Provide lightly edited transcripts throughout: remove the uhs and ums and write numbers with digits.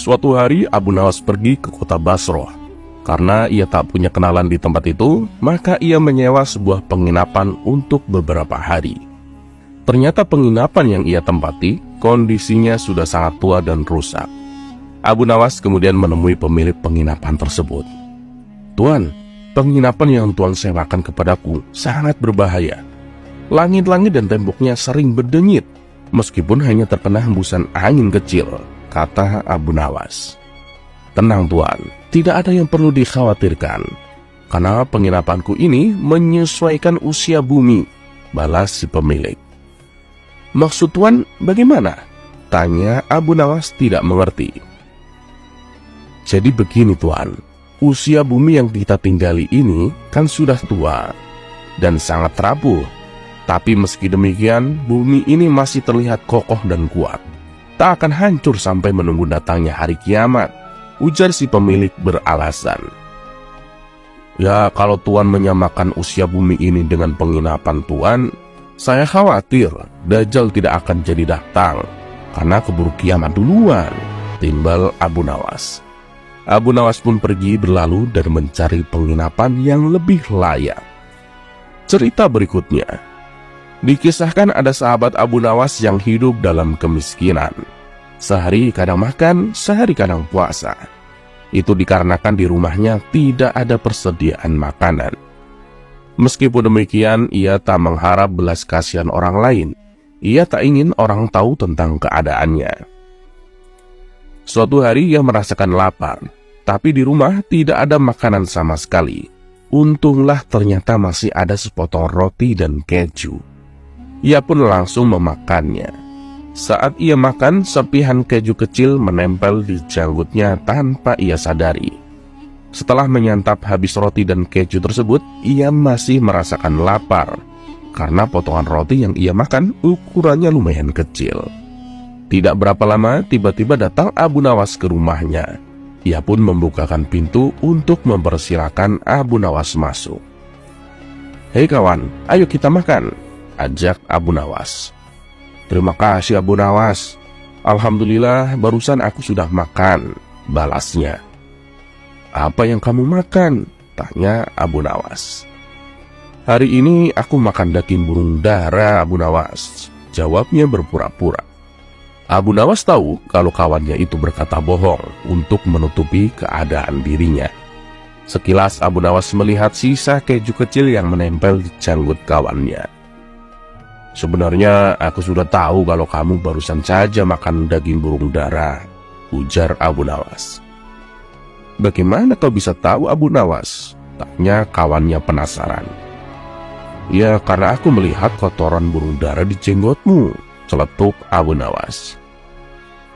Suatu hari Abu Nawas pergi ke kota Basrah. Karena ia tak punya kenalan di tempat itu, maka ia menyewa sebuah penginapan untuk beberapa hari. Ternyata penginapan yang ia tempati, kondisinya sudah sangat tua dan rusak. Abu Nawas kemudian menemui pemilik penginapan tersebut. "Tuan, penginapan yang Tuan sewakan kepadaku sangat berbahaya. Langit-langit dan temboknya sering berdenyit, meskipun hanya terkena hembusan angin kecil," kata Abu Nawas. "Tenang Tuan, tidak ada yang perlu dikhawatirkan, karena penginapanku ini menyesuaikan usia bumi," balas si pemilik. "Maksud Tuan bagaimana?" tanya Abu Nawas tidak mengerti. "Jadi begini Tuan, usia bumi yang kita tinggali ini kan sudah tua dan sangat rapuh. Tapi meski demikian, bumi ini masih terlihat kokoh dan kuat. Tak akan hancur sampai menunggu datangnya hari kiamat," ujar si pemilik beralasan. "Ya, kalau Tuan menyamakan usia bumi ini dengan penginapan Tuan, saya khawatir Dajjal tidak akan jadi datang, karena keburu kiamat duluan," timbal Abu Nawas. Abu Nawas pun pergi berlalu dan mencari penginapan yang lebih layak. Cerita berikutnya, dikisahkan ada sahabat Abu Nawas yang hidup dalam kemiskinan. Sehari kadang makan, sehari kadang puasa. Itu dikarenakan di rumahnya tidak ada persediaan makanan. Meskipun demikian, ia tak mengharap belas kasihan orang lain. Ia tak ingin orang tahu tentang keadaannya. Suatu hari ia merasakan lapar, tapi di rumah tidak ada makanan sama sekali. Untunglah ternyata masih ada sepotong roti dan keju. Ia pun langsung memakannya. Saat ia makan, serpihan keju kecil menempel di janggutnya tanpa ia sadari. Setelah menyantap habis roti dan keju tersebut, ia masih merasakan lapar, karena potongan roti yang ia makan ukurannya lumayan kecil. Tidak berapa lama, tiba-tiba datang Abu Nawas ke rumahnya. Ia pun membukakan pintu untuk mempersilahkan Abu Nawas masuk. "Hei kawan, ayo kita makan," ajak Abu Nawas. "Terima kasih Abu Nawas. Alhamdulillah barusan aku sudah makan," balasnya. "Apa yang kamu makan?" tanya Abu Nawas. "Hari ini aku makan daging burung dara Abu Nawas," jawabnya berpura-pura. Abu Nawas tahu kalau kawannya itu berkata bohong untuk menutupi keadaan dirinya. Sekilas Abu Nawas melihat sisa keju kecil yang menempel di janggut kawannya. "Sebenarnya aku sudah tahu kalau kamu barusan saja makan daging burung dara," ujar Abu Nawas. "Bagaimana kau bisa tahu Abu Nawas?" tanya kawannya penasaran. "Ya, karena aku melihat kotoran burung dara di jenggotmu," celetuk Abu Nawas.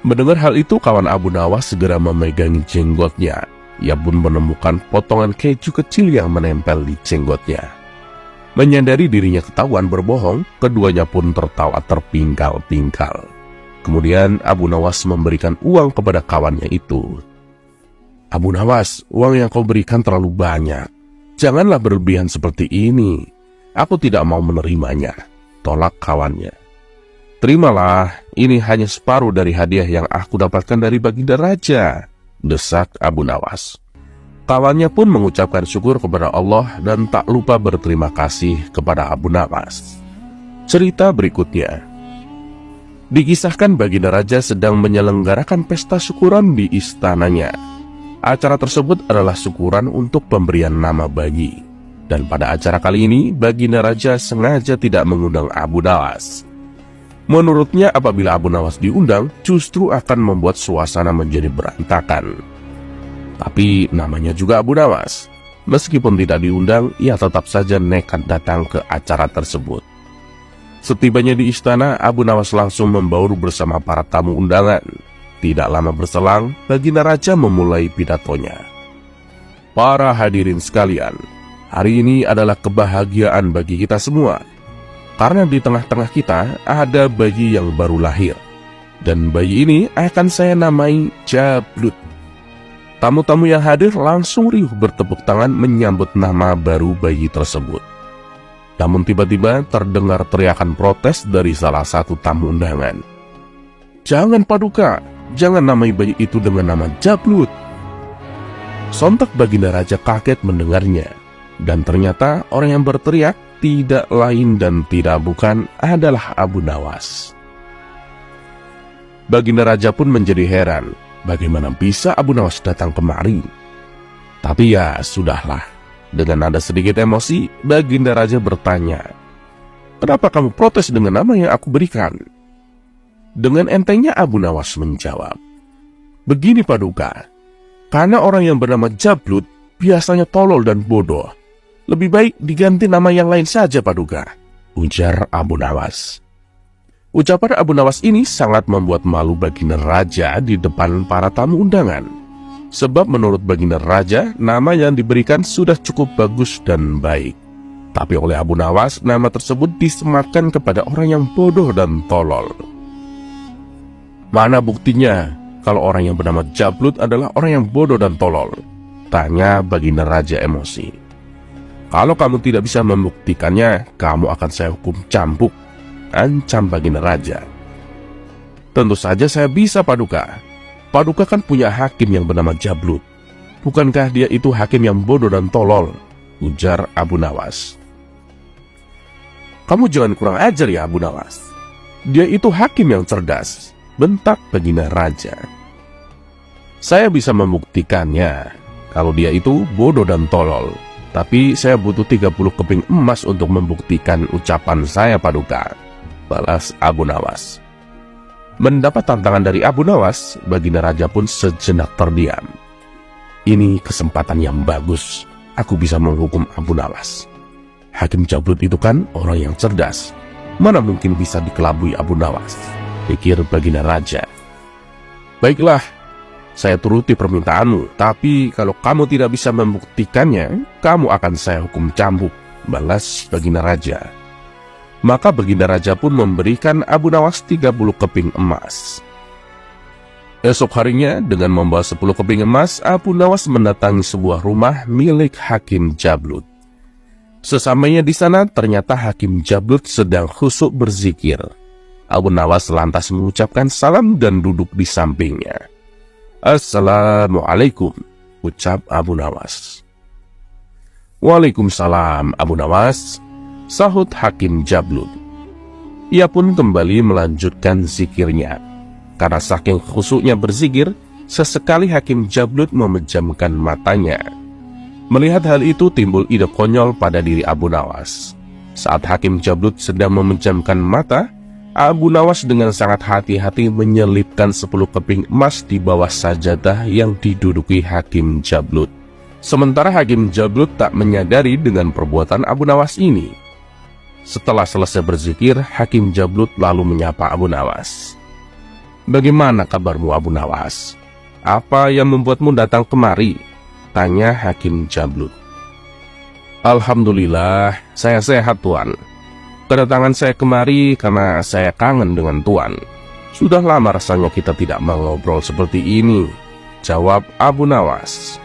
Mendengar hal itu, kawan Abu Nawas segera memegangi jenggotnya. Ia pun menemukan potongan keju kecil yang menempel di jenggotnya. Menyadari dirinya ketahuan berbohong, keduanya pun tertawa terpingkal-pingkal. Kemudian Abu Nawas memberikan uang kepada kawannya itu. "Abu Nawas, uang yang kau berikan terlalu banyak. Janganlah berlebihan seperti ini. Aku tidak mau menerimanya," tolak kawannya. "Terimalah, ini hanya separuh dari hadiah yang aku dapatkan dari Baginda Raja," desak Abu Nawas. Kawannya pun mengucapkan syukur kepada Allah dan tak lupa berterima kasih kepada Abu Nawas. Cerita berikutnya, dikisahkan Baginda Raja sedang menyelenggarakan pesta syukuran di istananya. Acara tersebut adalah syukuran untuk pemberian nama bayi. Dan pada acara kali ini, Baginda Raja sengaja tidak mengundang Abu Nawas. Menurutnya, apabila Abu Nawas diundang, justru akan membuat suasana menjadi berantakan. Tapi namanya juga Abu Nawas. Meskipun tidak diundang, ia tetap saja nekat datang ke acara tersebut. Setibanya di istana, Abu Nawas langsung membaur bersama para tamu undangan. Tidak lama berselang, Baginda Raja memulai pidatonya. "Para hadirin sekalian, hari ini adalah kebahagiaan bagi kita semua. Karena di tengah-tengah kita ada bayi yang baru lahir. Dan bayi ini akan saya namai Jablut." Tamu-tamu yang hadir langsung riuh bertepuk tangan menyambut nama baru bayi tersebut. Namun tiba-tiba terdengar teriakan protes dari salah satu tamu undangan. "Jangan Paduka, jangan namai bayi itu dengan nama Jablut." Sontak Baginda Raja kaget mendengarnya, dan ternyata orang yang berteriak tidak lain dan tidak bukan adalah Abu Nawas. Baginda Raja pun menjadi heran, bagaimana bisa Abu Nawas datang kemari. Tapi ya sudahlah, dengan nada sedikit emosi, Baginda Raja bertanya, "Kenapa kamu protes dengan nama yang aku berikan?" Dengan entengnya Abu Nawas menjawab, "Begini Paduka, karena orang yang bernama Jablut biasanya tolol dan bodoh. Lebih baik diganti nama yang lain saja Paduka," ujar Abu Nawas. Ucapan Abu Nawas ini sangat membuat malu Baginda Raja di depan para tamu undangan. Sebab menurut Baginda Raja, nama yang diberikan sudah cukup bagus dan baik. Tapi oleh Abu Nawas, nama tersebut disematkan kepada orang yang bodoh dan tolol. "Mana buktinya kalau orang yang bernama Jablut adalah orang yang bodoh dan tolol?" tanya Baginda Raja emosi. "Kalau kamu tidak bisa membuktikannya, kamu akan saya hukum cambuk," ancam Baginda Raja. "Tentu saja saya bisa Paduka. Paduka kan punya hakim yang bernama Jablut. Bukankah dia itu hakim yang bodoh dan tolol?" ujar Abu Nawas. "Kamu jangan kurang ajar ya Abu Nawas. Dia itu hakim yang cerdas," bentak Baginda Raja. "Saya bisa membuktikannya kalau dia itu bodoh dan tolol. Tapi saya butuh 30 keping emas untuk membuktikan ucapan saya Paduka," balas Abu Nawas. Mendapat tantangan dari Abu Nawas, Baginda Raja pun sejenak terdiam. Ini kesempatan yang bagus, aku bisa menghukum Abu Nawas. Hakim Jablut itu kan orang yang cerdas, mana mungkin bisa dikelabui Abu Nawas, pikir Baginda Raja. "Baiklah, saya turuti permintaanmu, tapi kalau kamu tidak bisa membuktikannya, kamu akan saya hukum cambuk," balas Baginda Raja. Maka Baginda Raja pun memberikan Abu Nawas 30 keping emas. Esok harinya, dengan membawa 10 keping emas, Abu Nawas mendatangi sebuah rumah milik Hakim Jablut. Sesampainya di sana, ternyata Hakim Jablut sedang khusyuk berzikir. Abu Nawas lantas mengucapkan salam dan duduk di sampingnya. "Assalamualaikum," ucap Abu Nawas. "Waalaikumsalam Abu Nawas," sahut Hakim Jablut. Ia pun kembali melanjutkan zikirnya. Karena saking khusyuknya berzikir, sesekali Hakim Jablut memejamkan matanya. Melihat hal itu, timbul ide konyol pada diri Abu Nawas. Saat Hakim Jablut sedang memejamkan mata, Abu Nawas dengan sangat hati-hati menyelipkan 10 keping emas di bawah sajadah yang diduduki Hakim Jablut. Sementara Hakim Jablut tak menyadari dengan perbuatan Abu Nawas ini. Setelah selesai berzikir, Hakim Jablut lalu menyapa Abu Nawas. "Bagaimana kabarmu Abu Nawas? Apa yang membuatmu datang kemari?" tanya Hakim Jablut. "Alhamdulillah, saya sehat Tuan. Kedatangan saya kemari karena saya kangen dengan Tuan. Sudah lama rasanya kita tidak mengobrol seperti ini," jawab Abu Nawas.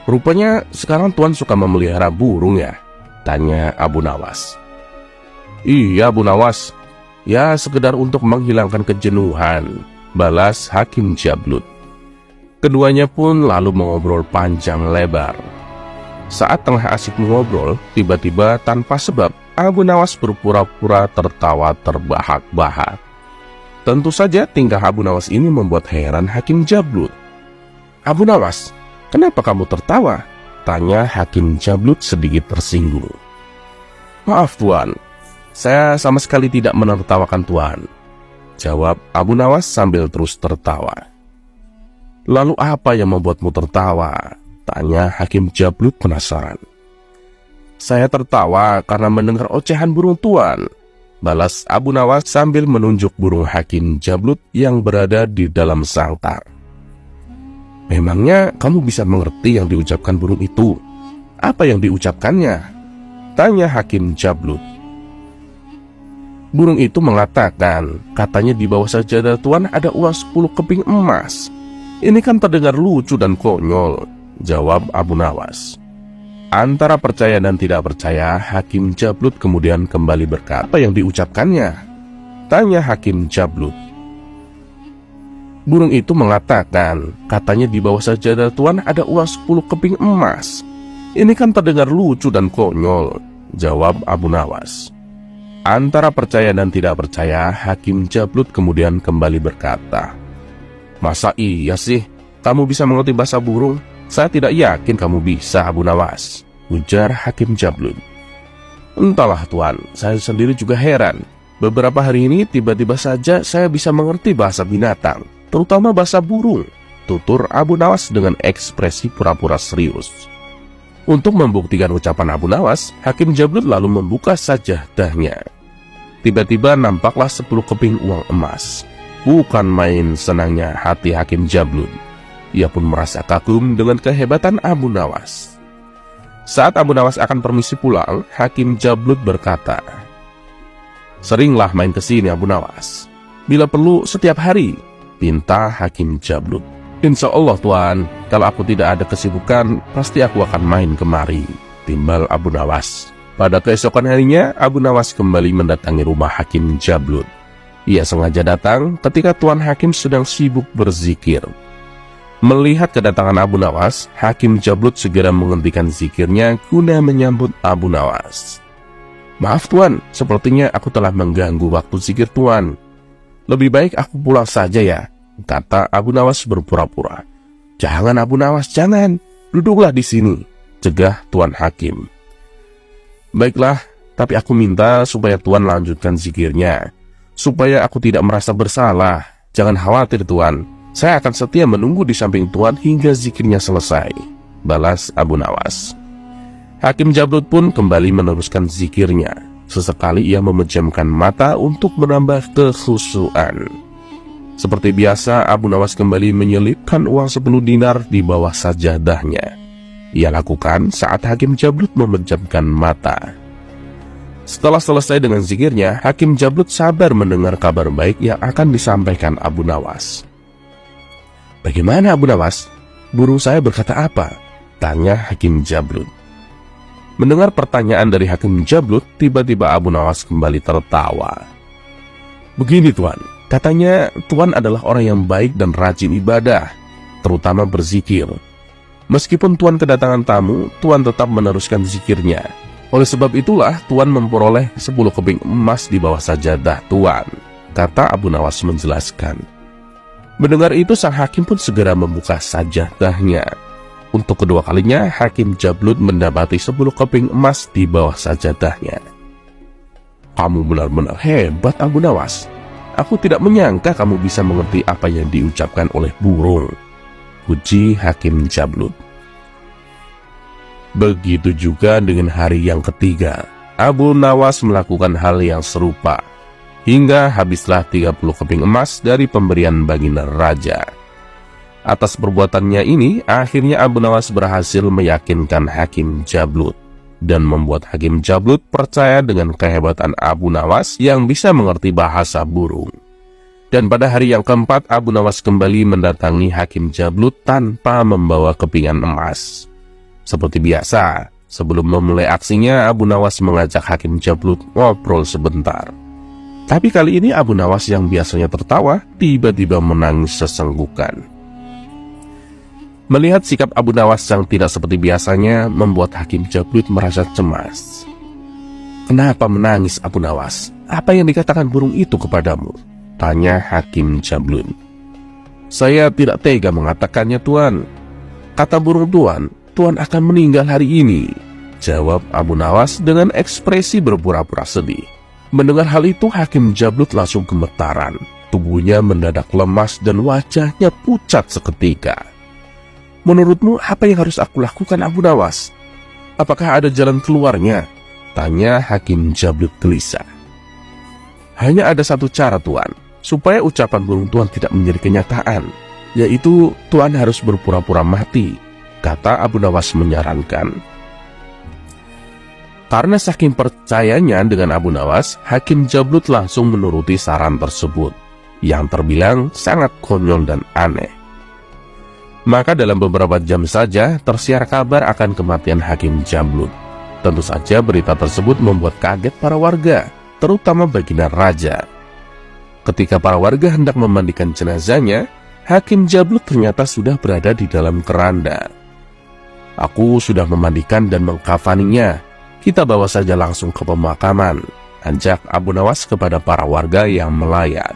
"Rupanya sekarang Tuan suka memelihara burung ya?" tanya Abu Nawas. "Iya Abu Nawas, ya sekedar untuk menghilangkan kejenuhan," balas Hakim Jablut. Keduanya pun lalu mengobrol panjang lebar. Saat tengah asik mengobrol, tiba-tiba tanpa sebab Abu Nawas berpura-pura tertawa terbahak-bahak. Tentu saja tingkah Abu Nawas ini membuat heran Hakim Jablut. "Abu Nawas, kenapa kamu tertawa?" tanya Hakim Jablut sedikit tersinggung. "Maaf Tuan, saya sama sekali tidak menertawakan Tuan," jawab Abu Nawas sambil terus tertawa. "Lalu apa yang membuatmu tertawa?" tanya Hakim Jablut penasaran. "Saya tertawa karena mendengar ocehan burung Tuan," balas Abu Nawas sambil menunjuk burung Hakim Jablut yang berada di dalam sangkar. "Memangnya kamu bisa mengerti yang diucapkan burung itu? Apa yang diucapkannya?" tanya Hakim Jablut. "Burung itu mengatakan, katanya di bawah sajadah Tuan ada uang 10 keping emas. Ini kan terdengar lucu dan konyol," jawab Abu Nawas. Antara percaya dan tidak percaya, Hakim Jablut kemudian kembali berkata, "Apa yang diucapkannya?" tanya Hakim Jablut. Burung itu mengatakan, katanya di bawah sajadah Tuan ada uang 10 keping emas. Ini kan terdengar lucu dan konyol, jawab Abu Nawas. Antara percaya dan tidak percaya, Hakim Jablut kemudian kembali berkata, "Masa iya sih, kamu bisa mengerti bahasa burung? Saya tidak yakin kamu bisa, Abu Nawas," ujar Hakim Jablut. "Entahlah Tuan, saya sendiri juga heran. Beberapa hari ini tiba-tiba saja saya bisa mengerti bahasa binatang, terutama bahasa burung," tutur Abu Nawas dengan ekspresi pura-pura serius. Untuk membuktikan ucapan Abu Nawas, Hakim Jablut lalu membuka sajahdahnya. Tiba-tiba nampaklah 10 keping uang emas. Bukan main senangnya hati Hakim Jablut. Ia pun merasa kagum dengan kehebatan Abu Nawas. Saat Abu Nawas akan permisi pulang, Hakim Jablut berkata, "Seringlah main ke sini Abu Nawas. Bila perlu setiap hari," pinta Hakim Jablut. "Insya Allah Tuan, kalau aku tidak ada kesibukan, pasti aku akan main kemari," timbal Abu Nawas. Pada keesokan harinya, Abu Nawas kembali mendatangi rumah Hakim Jablut. Ia sengaja datang ketika Tuan Hakim sedang sibuk berzikir. Melihat kedatangan Abu Nawas, Hakim Jablut segera menghentikan zikirnya guna menyambut Abu Nawas. "Maaf Tuan, sepertinya aku telah mengganggu waktu zikir Tuan. Lebih baik aku pulang saja ya," kata Abu Nawas berpura-pura. "Jangan Abu Nawas, jangan. Duduklah di sini," cegah Tuan Hakim. "Baiklah, tapi aku minta supaya Tuan lanjutkan zikirnya, supaya aku tidak merasa bersalah. Jangan khawatir Tuan, saya akan setia menunggu di samping Tuan hingga zikirnya selesai," balas Abu Nawas. Hakim Jablut pun kembali meneruskan zikirnya. Sesekali ia memejamkan mata untuk menambah kekhusyuan. Seperti biasa, Abu Nawas kembali menyelipkan uang 10 dinar di bawah sajadahnya. Ia lakukan saat Hakim Jablut memejamkan mata. Setelah selesai dengan zikirnya, Hakim Jablut sabar mendengar kabar baik yang akan disampaikan Abu Nawas. "Bagaimana Abu Nawas? Burung saya berkata apa?" tanya Hakim Jablut. Mendengar pertanyaan dari Hakim Jablut, tiba-tiba Abu Nawas kembali tertawa. "Begini Tuan, katanya Tuan adalah orang yang baik dan rajin ibadah, terutama berzikir. Meskipun Tuan kedatangan tamu, Tuan tetap meneruskan zikirnya. Oleh sebab itulah Tuan memperoleh 10 keping emas di bawah sajadah Tuan," kata Abu Nawas menjelaskan. Mendengar itu, sang hakim pun segera membuka sajahdahnya. Untuk kedua kalinya, Hakim Jablut mendapati 10 keping emas di bawah sajadahnya. "Kamu benar-benar hebat Abu Nawas. Aku tidak menyangka kamu bisa mengerti apa yang diucapkan oleh burung," puji Hakim Jablut. Begitu juga dengan hari yang ketiga, Abu Nawas melakukan hal yang serupa, hingga habislah 30 keping emas dari pemberian baginda raja. Atas perbuatannya ini, akhirnya Abu Nawas berhasil meyakinkan Hakim Jablut, dan membuat Hakim Jablut percaya dengan kehebatan Abu Nawas yang bisa mengerti bahasa burung. Dan pada hari yang keempat, Abu Nawas kembali mendatangi Hakim Jablut tanpa membawa kepingan emas. Seperti biasa, sebelum memulai aksinya, Abu Nawas mengajak Hakim Jablut ngobrol sebentar. Tapi kali ini Abu Nawas yang biasanya tertawa, tiba-tiba menangis sesenggukan. Melihat sikap Abu Nawas yang tidak seperti biasanya, membuat Hakim Jablut merasa cemas. "Kenapa menangis Abu Nawas? Apa yang dikatakan burung itu kepadamu?" tanya Hakim Jablut. "Saya tidak tega mengatakannya Tuan. Kata burung Tuan akan meninggal hari ini," jawab Abu Nawas dengan ekspresi berpura-pura sedih. Mendengar hal itu, Hakim Jablut langsung gemetaran. Tubuhnya mendadak lemas dan wajahnya pucat seketika. "Menurutmu apa yang harus aku lakukan Abu Nawas? Apakah ada jalan keluarnya?" tanya Hakim Jablut gelisah. "Hanya ada satu cara Tuan, supaya ucapan burung Tuan tidak menjadi kenyataan, yaitu Tuan harus berpura-pura mati," kata Abu Nawas menyarankan. Karena saking percayanya dengan Abu Nawas, Hakim Jablut langsung menuruti saran tersebut, yang terbilang sangat konyol dan aneh. Maka dalam beberapa jam saja tersiar kabar akan kematian Hakim Jablut. Tentu saja berita tersebut membuat kaget para warga, terutama baginda raja. Ketika para warga hendak memandikan jenazahnya, Hakim Jablut ternyata sudah berada di dalam keranda. Aku sudah memandikan dan mengkafaninya. Kita bawa saja langsung ke pemakaman, ajak Abu Nawas kepada para warga yang melayat.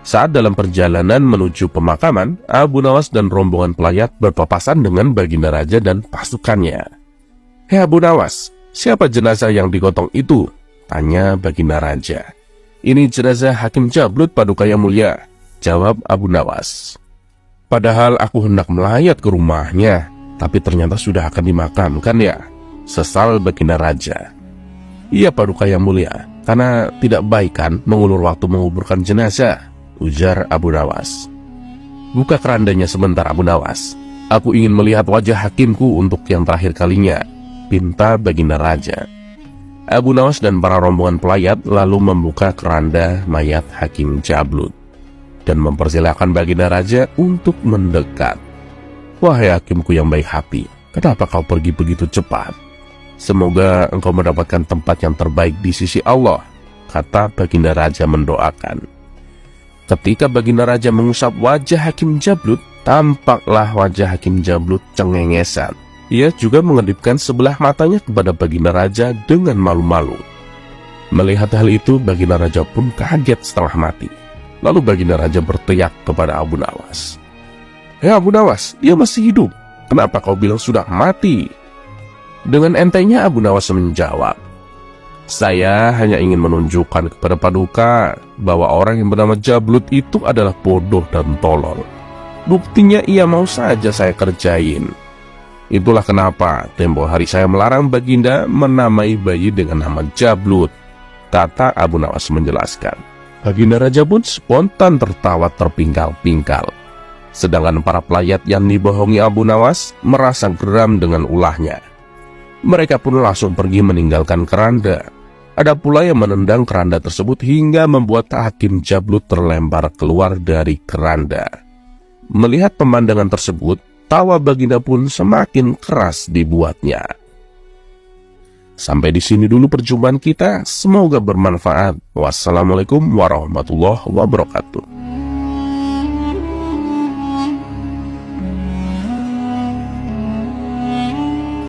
Saat dalam perjalanan menuju pemakaman, Abu Nawas dan rombongan pelayat berpapasan dengan Baginda Raja dan pasukannya. "Hei Abu Nawas, siapa jenazah yang digotong itu?" tanya Baginda Raja. "Ini jenazah Hakim Jablut, Paduka Yang Mulia," jawab Abu Nawas. "Padahal aku hendak melayat ke rumahnya, tapi ternyata sudah akan dimakamkan ya," sesal Baginda Raja. "Iya Paduka Yang Mulia, karena tidak baik kan mengulur waktu menguburkan jenazah," ujar Abu Nawas. "Buka kerandanya sebentar Abu Nawas. Aku ingin melihat wajah hakimku untuk yang terakhir kalinya," pinta Baginda Raja. Abu Nawas dan para rombongan pelayat lalu membuka keranda mayat Hakim Jablut dan mempersilahkan Baginda Raja untuk mendekat. "Wahai hakimku yang baik hati, kenapa kau pergi begitu cepat? Semoga engkau mendapatkan tempat yang terbaik di sisi Allah," kata Baginda Raja mendoakan. Ketika Baginda Raja mengusap wajah Hakim Jablut, tampaklah wajah Hakim Jablut cengengesan. Ia juga mengedipkan sebelah matanya kepada Baginda Raja dengan malu-malu. Melihat hal itu, Baginda Raja pun kaget setengah mati. Lalu Baginda Raja berteriak kepada Abu Nawas, "Hei Abu Nawas, dia masih hidup. Kenapa kau bilang sudah mati?" Dengan entengnya Abu Nawas menjawab, "Saya hanya ingin menunjukkan kepada Paduka bahwa orang yang bernama Jablut itu adalah bodoh dan tolol. Buktinya ia mau saja saya kerjain. Itulah kenapa tempo hari saya melarang Baginda menamai bayi dengan nama Jablut," kata Abu Nawas menjelaskan. Baginda Raja pun spontan tertawa terpingkal-pingkal. Sedangkan para pelayat yang dibohongi Abu Nawas merasa geram dengan ulahnya. Mereka pun langsung pergi meninggalkan keranda. Ada pula yang menendang keranda tersebut hingga membuat Hakim Jablut terlempar keluar dari keranda. Melihat pemandangan tersebut, tawa Baginda pun semakin keras dibuatnya. Sampai di sini dulu perjumpaan kita, semoga bermanfaat. Wassalamualaikum warahmatullahi wabarakatuh.